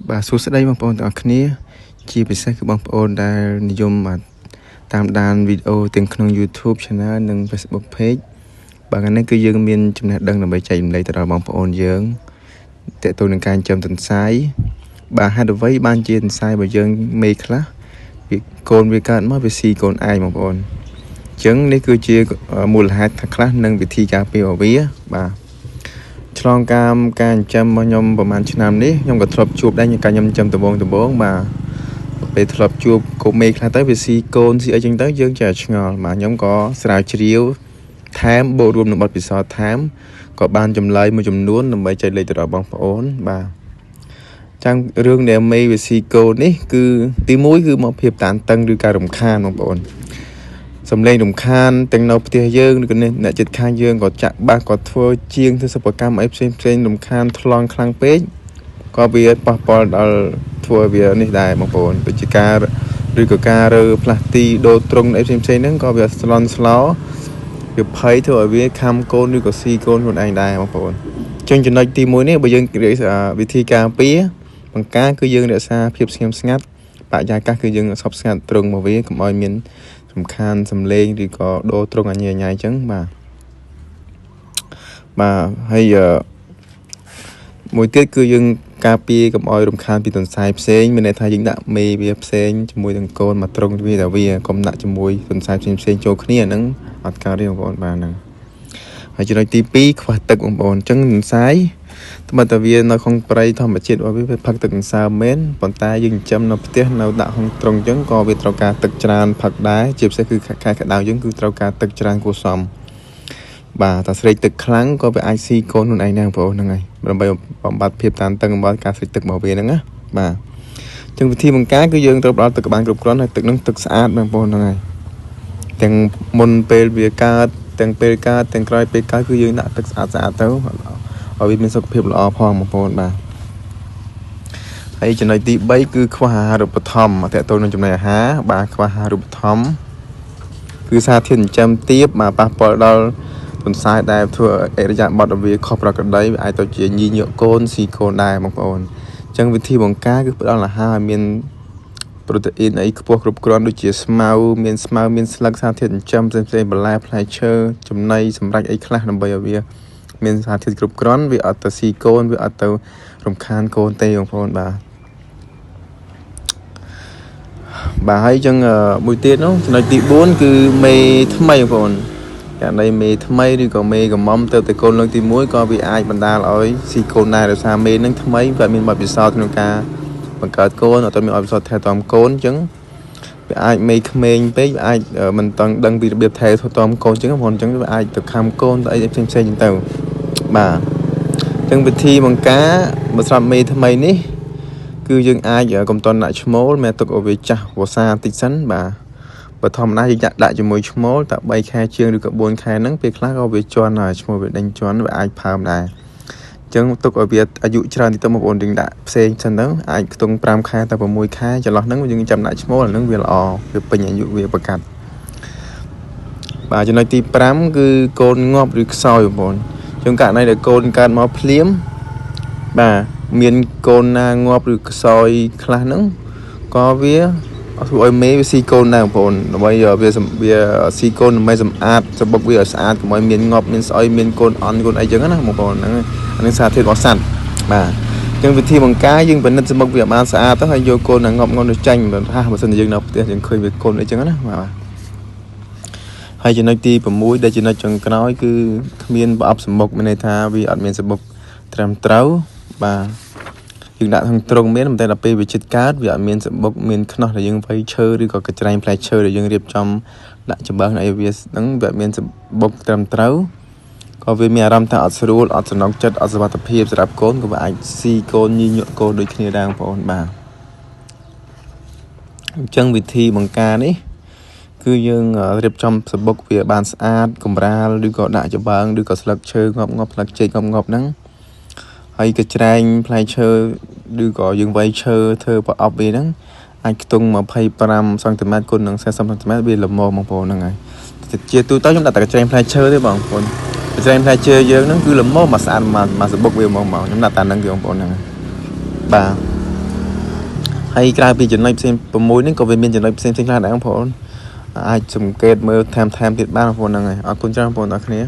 Bà số sẽ đây bằng bọn tỏ khía chia bị sách bằng bọn đã dùng mà tam đàn video trên kênh YouTube channelនិង Facebook page បើថ្ងៃនេះគឺយើងមានចំណេះដឹងដើម្បីចែករំលែកទៅដល់បងប្អូនយើងតើតើនឹងការចំទន្សាយបាទហេតុអ្វីបានជាទន្សាយរបស់យើងមេខ្លះវាកូនវាកើតមកវាស៊ីកូនឯងបងប្អូនអញ្ចឹងនេះគឺជាមូលហេតុខ្លះនិងវិធីការពាររបស់វាបាទឆ្លងការចិញ្ចឹមរបស់ខ្ញុំប្រហែលឆ្នាំនេះខ្ញុំក៏ធ្លាប់ជួបដែរការខ្ញុំចិញ្ចឹមដំបងបាទពេលធ្លាប់ជួបកូនមេខ្លះទៅវាស៊ីកូនស៊ីអីចឹងទៅយើងចេះឆ្ងល់បាទខ្ញុំក៏ស្រាវជ្រាវថែមបូករួមនឹងបទពិសោធន៍ថែមក៏បានចម្លើយមួយចំនួនដើម្បីចែកលេខទៅដល់បងប្អូនបាទចាំងរឿងដែលមេវាស៊ីកូននេះគឺទី1គឺមកភាពតានតឹងឬការរំខានបងប្អូនសំឡេងរំខានទាំងនៅផ្ទះយើងឬក៏អ្នកជិតខាងយើងក៏ចាក់បាសក៏ធ្វើជាងធ្វើសិប្បកម្មអីផ្សេងរំខានថ្លង់ខ្លាំងពេកក៏វាប៉ះពាល់ដល់ធ្វើវានេះដែរបងប្អូនដូចជាការឬក៏ការរើផ្លាស់ទីដូរត្រង់អីផ្សេងហ្នឹងក៏វាស្លន់ស្លោវាភ័យធ្វើឲ្យវាខំកូនឬក៏ស៊ីកូនខ្លួនឯងដែរបងប្អូនចឹងចំណុចទី1នេះបើយើងវិធីការពារបង្ការគឺយើងរក្សាភាពស្ងៀមស្ងាត់បរិយាកាសគឺយើងស្ងប់ស្ងាត់ត្រង់មកវាកុំឲ្យមានសំខាន់សំឡេងឬក៏ដូរត្រង់អញ្ញៃចឹងបាទហើយមួយទៀតគឺយើងការពារកុំឲ្យរំខានពីទន្សាយផ្សេងមានន័យថាយើងដាក់មេវាផ្សេងជាមួយនឹងកូនមកត្រង់វាតែវាកុំដាក់ជាមួយទន្សាយផ្សេងចូលគ្នាហ្នឹងអត់កើតទេបងប្អូនបាទហ្នឹងហើយចំណុចទី2ខ្វះទឹកបងប្អូនអញ្ចឹងទន្សាយតែតែវានៅក្នុងព្រៃធម្មជាតិរបស់វាផឹកទឹកកង្សើមមែនប៉ុន្តែយើងចិញ្ចឹមនៅផ្ទះនៅដាក់ក្នុងត្រង់អញ្ចឹងក៏វាត្រូវការទឹកច្រើនផឹកដែរជាពិសេសគឺខែក្តៅយើងគឺត្រូវការទឹកច្រើនគួរសមបាទតែស្រេកទឹកខ្លាំងក៏វាអាចស៊ីកូនខ្លួនឯងដែរបងប្អូនហ្នឹងហើយដើម្បីបំបត្តិភាពតានតឹងបំបត្តិការស្រេកទឹករបស់វាហ្នឹងណាបាទអញ្ចឹងវិធីបង្ការគឺយើងត្រូវផ្ដល់ទឹកបានគ្រប់គ្រាន់ហើយទឹកហ្នឹងទឹកស្អាតបងប្អូនហ្នឹងហើយទាំងមុនពេលវាកើតទាំងពេលកើតទាំងក្រោយពេលកើតគឺយើងដាក់ទឹកស្អាតទៅឲ្យវាមានសុខភាពល្អផងបងប្អូនបាទហើយចំណុចទី3គឺខ្វះអាហារូបត្ថម្ភតើតើនឹងចំណីអាហារបាទខ្វះអាហារូបត្ថម្ភគឺសារធាតុចិញ្ចឹមទាបបាទប៉ះពាល់ដល់ទន្សាយដែលធ្វើអរិយាប័ត្រវាខុសប្រក្រតីវាអាចទៅជាញីញក់កូនស៊ីកូនដែរបងប្អូនអញ្ចឹងវិធីបង្ការគឺផ្ដល់អាហារឲ្យមានប្រូតេអ៊ីនអីខ្ពស់គ្រប់គ្រាន់ដូចជាស្មៅមានស្លឹកសារធាតុចិញ្ចឹមផ្សេងបន្លែផ្លែឈើចំណីសម្រាប់អីខ្លះដើម្បីឲ្យវាមានសារធាតុគ្រប់គ្រាន់វាអត់ទៅស៊ីកូនវាអត់ទៅរំខានកូនទេបងប្អូនបាទហើយចឹងមួយទៀតនោះចំណុចទី4គឺមេថ្មីបងប្អូនករណីមេថ្មីឬក៏មេកំមទៅកូនលើកទី1ក៏វាអាចបណ្ដាលឲ្យស៊ីកូនដែរដោយសារមេនឹងថ្មីវាមានបទពិសោធន៍ក្នុងការបង្កើតកូនអត់មានបទពិសោធន៍ថែទាំកូនអញ្ចឹងវាអាចមេក្មេងពេកវាអាចមិនតង់ដឹងពីរបៀបថែទាំកូនអញ្ចឹងបងប្អូនអញ្ចឹងវាអាចទៅខំកូនទៅអីផ្សេងអញ្ចឹងទៅបាទអញ្ចឹងវិធីបង្ការបើស្រាប់មេថ្មីនេះគឺយើងអាចកុំតន់ដាក់ឈ្មោលមេទុកឲ្យវាចាស់វស្សាបន្តិចសិនបាទបើធម្មតាយើងដាក់ជាមួយឈ្មោលតែ3ខែជាងឬក៏4ខែហ្នឹងពេលខ្លះក៏វាជន់ហើយឈ្មោលវាដេញជន់វាអាចផើមដែរអញ្ចឹងទុកឲ្យវាអាយុច្រើនតិចទៅបងប្អូនយើងដាក់ផ្សេងសិនទៅអាចខ្ទង់5ខែទៅ6ខែចន្លោះហ្នឹងយើងចាំដាក់ឈ្មោលអាហ្នឹងវាល្អវាពេញអាយុវាប្រកាសបាទចំណុចទី5គឺកូនងាប់ឬខ្សោយបងប្អូនអញ្ចឹងករណីដែលកូនកើតមកភ្លាមបាទមានកូនណាងាប់ឬខ្សោយខ្លះហ្នឹងក៏វាធ្វើឲ្យមេវាស៊ីកូនដែរបងប្អូនដើម្បីវាស៊ីកូនដើម្បីសម្អាតសម្បុកវាឲ្យស្អាតកុំឲ្យមានងាប់មានស្អុយមានកូនអន់កូនអីចឹងណាបងប្អូនហ្នឹងអានេះសារធាតុរបស់សត្វបាទអញ្ចឹងវិធីបង្ការយើងពិនិត្យសម្បុកវាឲ្យបានស្អាតទៅហើយយកកូនណាងាប់នោះចាញ់បើសិនជាយើងនៅផ្ទះយើងឃើញវាកូនអីចឹងណាបាទហើយចំណុចទី6ដែលចំណុចចុងក្រោយគឺគ្មានប្រអប់សម្បុកមានន័យថាវាអត់មានសម្បុកត្រឹមត្រូវបាទយើងដាក់ខាងត្រង់មានតែដល់ពេលវាចិត្តកើតវាអត់មានសម្បុកមានខ្នោះដែលយើងវៃឈើឬក៏កញ្ច្រែងផ្លែឈើដែលយើងរៀបចំដាក់ចំបើងអីវាហ្នឹងវាមានសម្បុកត្រឹមត្រូវក៏វាមានអារម្មណ៍ថាអត់ស្រួលអត់សំណងចិត្តអត់សុវត្ថិភាពសម្រាប់កូនក៏វាអាចស៊ីកូនញីញក់កូនដូចគ្នាដែរបងប្អូនបាទអញ្ចឹងវិធីបង្ការនេះគឺយើងរៀបចំសម្បុកវាបានស្អាតកម្រាលឬក៏ដាក់ចំបើងឬក៏ស្លឹកឈើងាប់ស្លឹកចេកងាប់ហ្នឹងហើយកញ្ច្រែងផ្លែឈើឬក៏យើងវៃឈើធ្វើប្រអប់វាហ្នឹងអាចខ្ទង់25សង់ទីម៉ែត្រគុណនឹង40សង់ទីម៉ែត្រវាល្មមបងប្អូនហ្នឹងហើយជាទូទៅខ្ញុំដាក់តែកញ្ច្រែងផ្លែឈើទេបងប្អូនកញ្ច្រែងផ្លែឈើយើងហ្នឹងគឺល្មមមកស្អាតមកសម្បុកវាហ្មងខ្ញុំដាក់តែហ្នឹងគឺបងប្អូនហ្នឹងបាទ ហើយក្រៅពីចំណុចផ្សេង6នេះក៏វាមានចំណុចផ្សេងៗខ្លះដែរបងប្អូនអាចសង្កេតមើលថែមទៀតបានបងប្អូនហ្នឹងហើយអរគុណច្រើនបងប្អូនទាំងអស់គ្នា